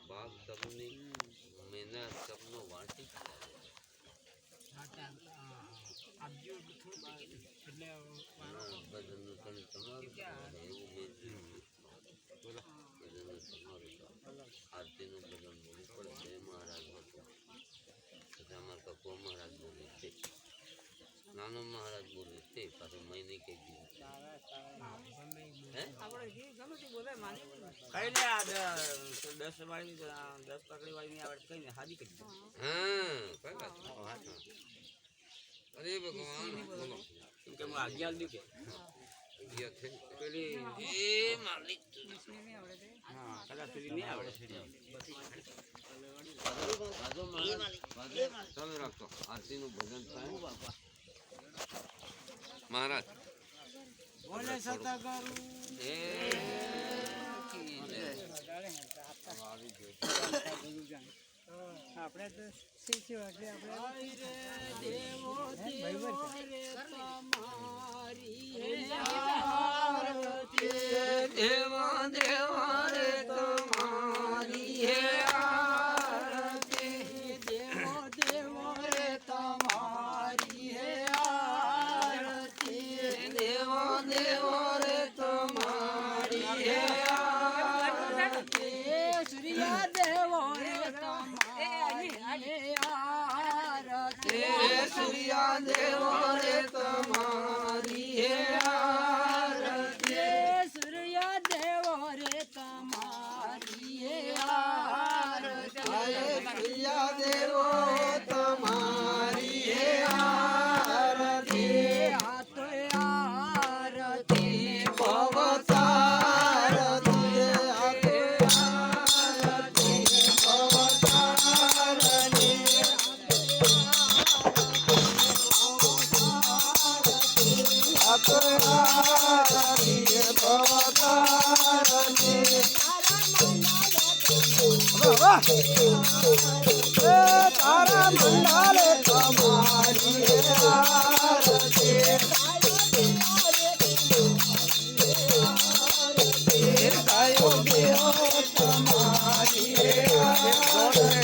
ભાગ સબની મહેનત સબનો વાંચી આપજો થોડું એટલે બધાનું તને તમારું એવું મેં જોયું બોલો બધાનું તમારું આરતીનું ભજન બોલવું પડે જય મહારાજ હતો પછી અમારા કપૂર મહારાજ બોલે છે નાનો મહારાજ બોલે છે પાછું મહિને કઈ દીધું કઈ ને આ 10 વાળી 10 પકડી વાળી ની આવડે કઈ ને હાજી કરી દો હા કઈ વાત અરે ભગવાન બોલો કે હું આજ્ઞા દઉં કે ગયા છે પેલી એ માલિક હા કદાચ સુધી નહીં આવડે ચાલુ રાખો આરતીનું ભજન થાય મહારાજ બોલે સતગુરુ એ આપણે તો શીખ્યો એટલે આપણે દેવો દેવો રે તમારી દેવો દેવો રે તમારી હે આરતી દેવો દેવો રે તમારી હે આરતી દેવો દેવો રે તમારી હે આરતી સૂર્ય દેવો રે તમારી આરતી સૂર્ય દેવો રે તમારી હે આરતી સૂર્ય દેવો રે તમારી હે આરતી સૂર્ય દેવો તમારી હે આરતી આ તો આરતી ભવતારતી આ તો આરતી ભવતારતી આ તો આરતી ભવતારતી તારા મંડાલે તમારી આરતી ગાયો દેવો તમારી આરતી